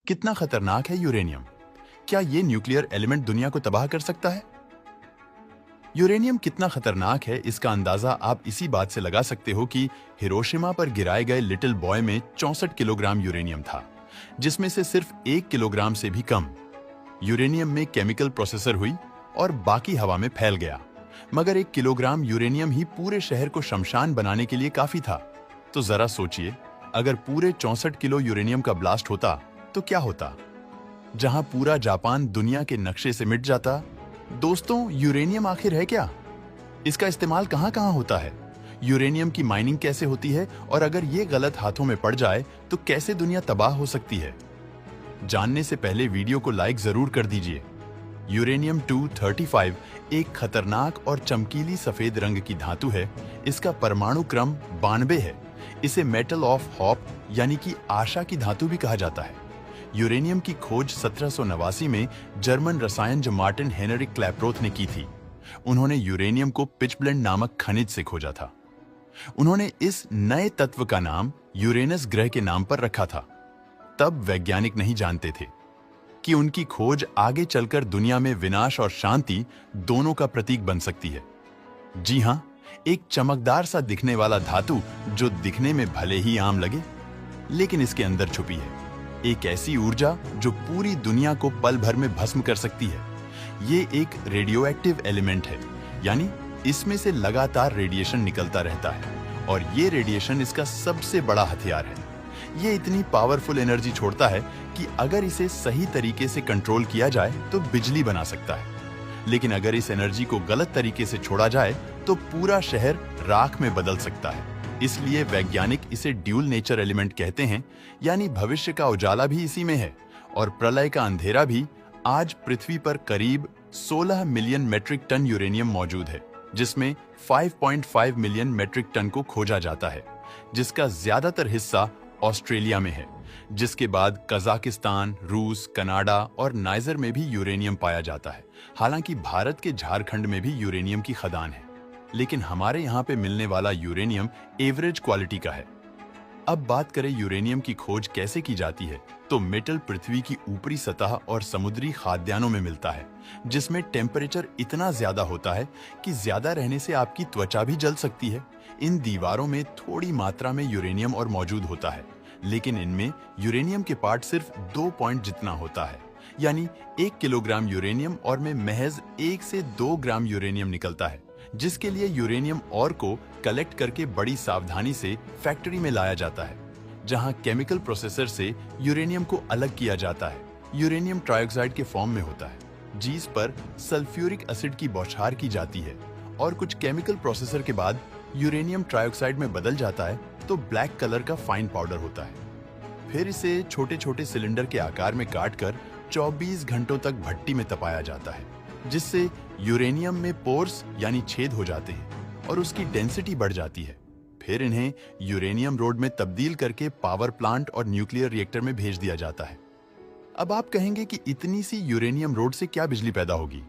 कितना खतरनाक है यूरेनियम? क्या ये न्यूक्लियर एलिमेंट दुनिया को तबाह कर सकता है? यूरेनियम कितना खतरनाक है इसका अंदाजा आप इसी बात से लगा सकते हो कि हिरोशिमा पर गिराए गए लिटिल बॉय में 64 किलोग्राम यूरेनियम था, जिसमें से सिर्फ 1 किलोग्राम से भी कम यूरेनियम में केमिकल प्रोसेसर हुई और बाकी हवा में फैल गया। मगर 1 किलोग्राम यूरेनियम ही पूरे शहर को शमशान बनाने के लिए काफी था। तो जरा सोचिए, अगर पूरे 64 किलो यूरेनियम का ब्लास्ट होता तो क्या होता? जहां पूरा जापान दुनिया के नक्शे से मिट जाता। दोस्तों, यूरेनियम आखिर है क्या? इसका इस्तेमाल कहां कहां होता है? यूरेनियम की माइनिंग कैसे होती है? और अगर ये गलत हाथों में पड़ जाए तो कैसे दुनिया तबाह हो सकती है? जानने से पहले वीडियो को लाइक जरूर कर दीजिए। यूरेनियम 235 एक खतरनाक और चमकीली सफेद रंग की धातु है। इसका परमाणु क्रम 92 है। इसे मेटल ऑफ होप यानी कि आशा की धातु भी कहा जाता है। यूरेनियम की खोज 1789 में जर्मन रसायनज्ञ मार्टिन हेनरिक क्लैपरोथ ने की थी। उन्होंने यूरेनियम को पिचब्लेंड नामक खनिज से खोजा था। उन्होंने इस नए तत्व का नाम यूरेनस ग्रह के नाम पर रखा था। तब वैज्ञानिक नहीं जानते थे कि उनकी खोज आगे चलकर दुनिया में विनाश और शांति दोनों का प्रतीक बन सकती है। जी हां, एक चमकदार सा दिखने वाला धातु जो दिखने में भले ही आम लगे, लेकिन इसके अंदर छुपी है एक ऐसी ऊर्जा जो पूरी दुनिया को पल भर में भस्म कर सकती है। ये एक रेडियो एक्टिव एलिमेंट है, यानी इसमें से लगातार रेडिएशन निकलता रहता है और ये रेडिएशन इसका सबसे बड़ा हथियार है। ये इतनी पावरफुल एनर्जी छोड़ता है कि अगर इसे सही तरीके से कंट्रोल किया जाए तो बिजली बना सकता है, लेकिन अगर इस एनर्जी को गलत तरीके से छोड़ा जाए तो पूरा शहर राख में बदल सकता है। इसलिए वैज्ञानिक इसे ड्यूल नेचर एलिमेंट कहते हैं, यानी भविष्य का उजाला भी इसी में है और प्रलय का अंधेरा भी। आज पृथ्वी पर करीब 16 मिलियन मेट्रिक टन यूरेनियम मौजूद है, जिसमें 5.5 मिलियन मेट्रिक टन को खोजा जाता है, जिसका ज्यादातर हिस्सा ऑस्ट्रेलिया में है। जिसके बाद कजाकिस्तान, रूस, कनाडा और नाइजर में भी यूरेनियम पाया जाता है। हालांकि भारत के झारखंड में भी यूरेनियम की खदान है, लेकिन हमारे यहाँ पे मिलने वाला यूरेनियम एवरेज क्वालिटी का है। अब बात करें यूरेनियम की खोज कैसे की जाती है, तो मेटल पृथ्वी की ऊपरी सतह और समुद्री खाद्यान्नों में मिलता है, जिसमें टेम्परेचर इतना ज्यादा होता है कि ज्यादा रहने से आपकी त्वचा भी जल सकती है। इन दीवारों में थोड़ी मात्रा में यूरेनियम और मौजूद होता है, लेकिन इनमें यूरेनियम के पार्ट सिर्फ 2 पॉइंट जितना होता है, यानी 1 किलोग्राम यूरेनियम और में महज 1 से 2 ग्राम यूरेनियम निकलता है, जिसके लिए यूरेनियम और को कलेक्ट करके बड़ी सावधानी से फैक्ट्री में लाया जाता है, जहां केमिकल प्रोसेसर से यूरेनियम को अलग किया जाता है। यूरेनियम ट्राइऑक्साइड के फॉर्म में होता है, जिस पर सल्फ्यूरिक एसिड की बौछार की जाती है और कुछ केमिकल प्रोसेसर के बाद यूरेनियम ट्राइऑक्साइड में बदल जाता है तो ब्लैक कलर का फाइन पाउडर होता है। फिर इसे छोटे छोटे सिलेंडर के आकार में काटकर 24 घंटों तक भट्टी में तपाया जाता है, जिससे यूरेनियम में पोर्स यानी छेद हो जाते हैं और उसकी डेंसिटी बढ़ जाती है। फिर इन्हें यूरेनियम रोड में तब्दील करके पावर प्लांट और न्यूक्लियर रिएक्टर में भेज दिया जाता है। अब आप कहेंगे कि इतनी सी यूरेनियम रोड से क्या बिजली पैदा होगी?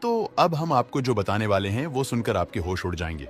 तो अब हम आपको जो बताने वाले हैं वो सुनकर आपके होश उड़ जाएंगे।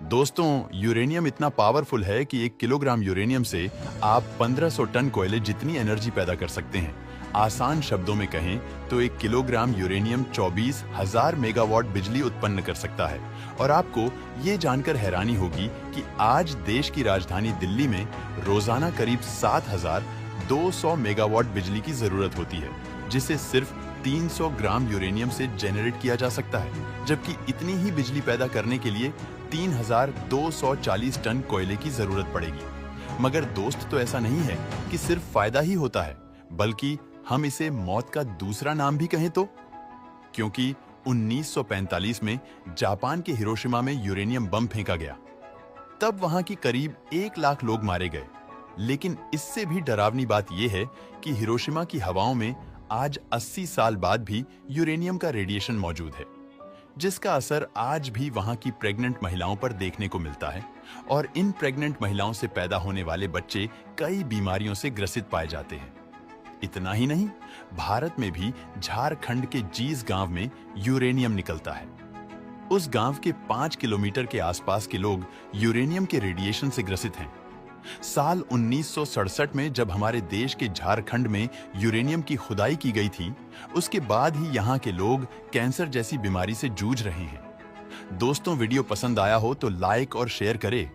दोस्तों, यूरेनियम इतना पावरफुल है कि 1 किलोग्राम यूरेनियम से आप 1500 टन कोयले जितनी एनर्जी पैदा कर सकते हैं। आसान शब्दों में कहें तो 1 किलोग्राम यूरेनियम 24,000 मेगावाट बिजली उत्पन्न कर सकता है। और आपको ये जानकर हैरानी होगी कि आज देश की राजधानी दिल्ली में रोजाना करीब 7,200 मेगावाट बिजली की जरूरत होती है, जिसे सिर्फ 300 ग्राम यूरेनियम से जेनरेट किया जा सकता है, जबकि इतनी ही बिजली पैदा करने के लिए 3,240 टन कोयले की जरूरत पड़ेगी। मगर दोस्त, तो ऐसा नहीं है कि सिर्फ फायदा ही होता है, बल्कि हम इसे मौत का दूसरा नाम भी कहें तो, क्योंकि 1945 में जापान के हिरोशिमा में यूरेनियम बम फेंका गया। तब वहां की करीब 1 लाख लोग मारे गए। लेकिन इससे भी डरावनी बात यह है कि हिरोशिमा की हवाओं में आज 80 साल बाद भी यूरेनियम का रेडिएशन मौजूद है, जिसका असर आज भी वहां की प्रेग्नेंट महिलाओं पर देखने को मिलता है और इन प्रेग्नेंट महिलाओं से पैदा होने वाले बच्चे कई बीमारियों से ग्रसित पाए जाते हैं। इतना ही नहीं, भारत में भी झारखंड के जीस गांव में यूरेनियम निकलता है। उस गांव के 5 किलोमीटर के आसपास के लोग यूरेनियम के रेडिएशन से ग्रसित हैं। साल 1967 में जब हमारे देश के झारखंड में यूरेनियम की खुदाई की गई थी, उसके बाद ही यहाँ के लोग कैंसर जैसी बीमारी से जूझ रहे हैं। दोस्तों, वीडियो पसंद आया हो तो लाइक और शेयर करें